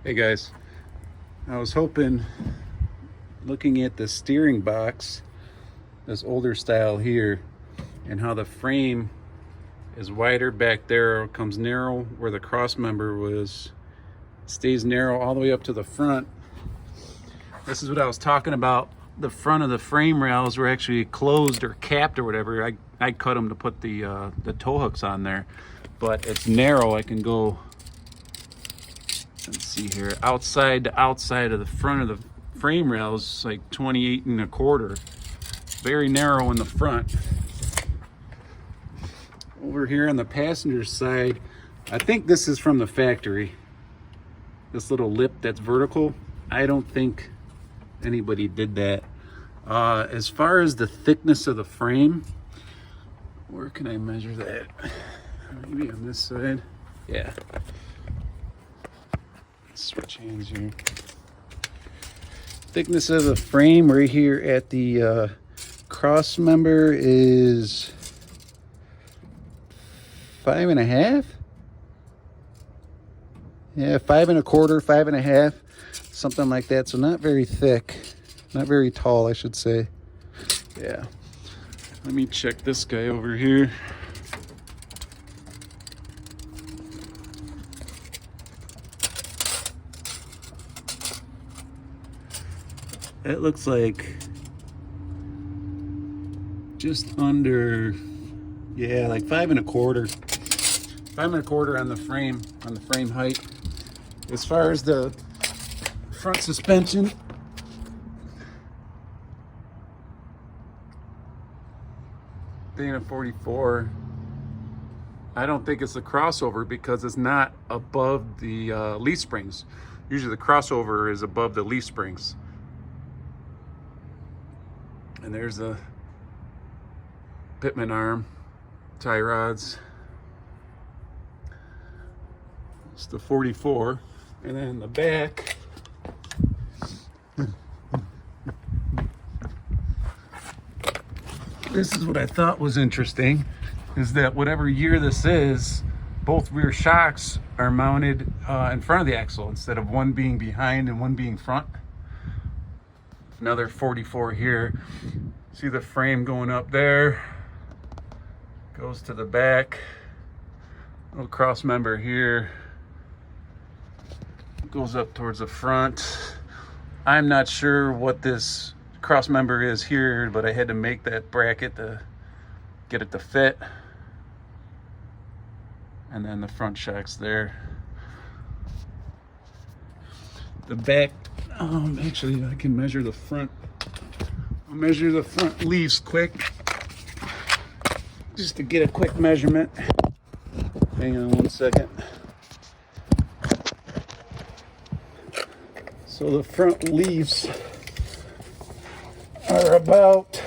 Hey guys, I was hoping, looking at the steering box, this older style here, and how the frame is wider back there, comes narrow where the cross member was, stays narrow all the way up to the front. This is what I was talking about. The front of the frame rails were actually closed or capped or whatever. I cut them to put the tow hooks on there, but it's narrow. I can go, let's see here, outside to outside of the front of the frame rails, like 28 and a quarter. Very narrow in the front. Over here on the passenger side, I think this is from the factory. This little lip that's vertical, I don't think anybody did that. As far as the thickness of the frame, where can I measure that? Maybe on this side. Yeah. Let's switch hands here. Thickness of the frame right here at the cross member is 5.5. Yeah, 5 1/4, 5.5, something like that. So not very thick, not very tall, I should say. Yeah. Let me check this guy over here. It looks like just under, yeah, like 5 1/4. 5 1/4 on the frame height. As far as the front suspension, being a 44, I don't think it's a crossover because it's not above the leaf springs. Usually the crossover is above the leaf springs. And there's the Pitman arm, tie rods. It's the 44. And then in the back, this is what I thought was interesting, is that whatever year this is, both rear shocks are mounted in front of the axle instead of one being behind and one being front. Another 44 here. See the frame going up there, goes to the back. Little cross member here, goes up towards the front. I'm not sure what this cross member is here, but I had to make that bracket to get it to fit. And then the front shock's there. The back, actually I can measure the front. I'll measure the front leaves quick, just to get a quick measurement. Hang on one second. So the front leaves are about,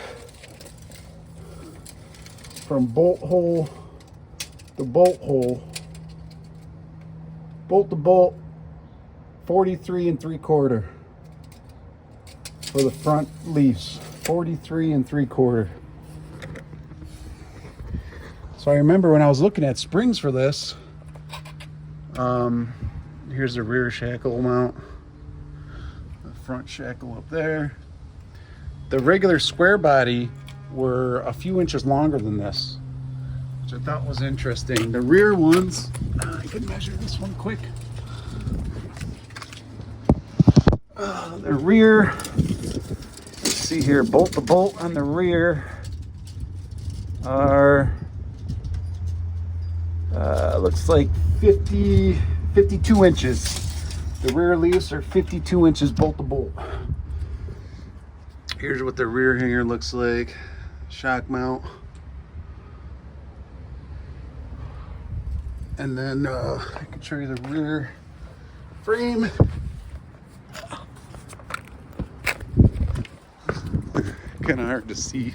from bolt hole to bolt hole, bolt to bolt, 43 3/4 for the front leaves. 43 3/4. So I remember when I was looking at springs for this, here's the rear shackle mount, the front shackle up there. The regular square body were a few inches longer than this, which I thought was interesting. The rear ones, I can measure this one quick. The rear, let's see here, bolt to bolt on the rear are, looks like 52 inches. The rear leaves are 52 inches bolt to bolt. Here's what the rear hanger looks like. Shock mount. And then I can show you the rear frame. Kind of hard to see.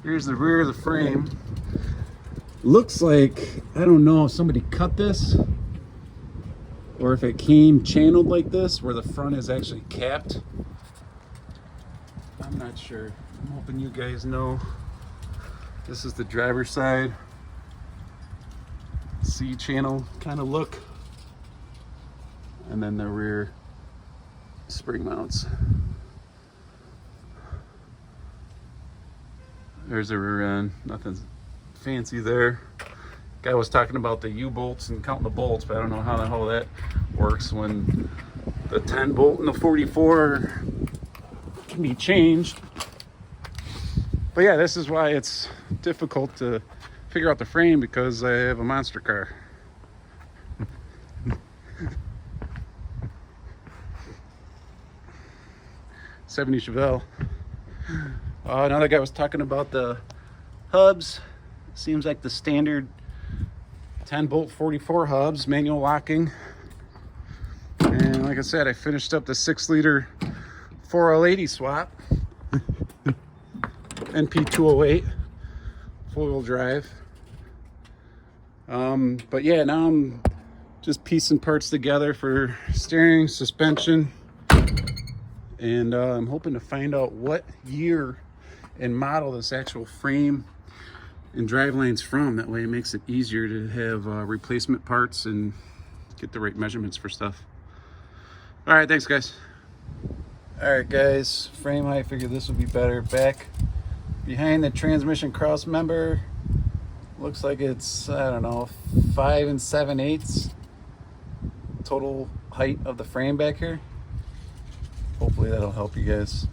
Here's the rear of the frame. Looks like, I don't know if somebody cut this or if it came channeled like this where the front is actually capped. I'm not sure. I'm hoping you guys know. This is the driver's side. C channel kind of look. And then the rear spring mounts. There's the rear end, nothing fancy there. Guy was talking about the U-bolts and counting the bolts, but I don't know how the hell that works when the 10 bolt and the 44 can be changed. But yeah, this is why it's difficult to figure out the frame, because I have a monster car. '70 Chevelle. Another guy was talking about the hubs. Seems like the standard 10 bolt 44 hubs, manual locking. And like I said, I finished up the 6-liter 4L80 swap. NP208 four-wheel drive. But yeah, now I'm just piecing parts together for steering, suspension, and I'm hoping to find out what year and model this actual frame and drivelines from. That way it makes it easier to have replacement parts and get the right measurements for stuff. All right, thanks guys. All right guys, frame height, figured this would be better. Back behind the transmission cross member, looks like it's, I don't know, 5 7/8 total height of the frame back here. Hopefully that'll help you guys.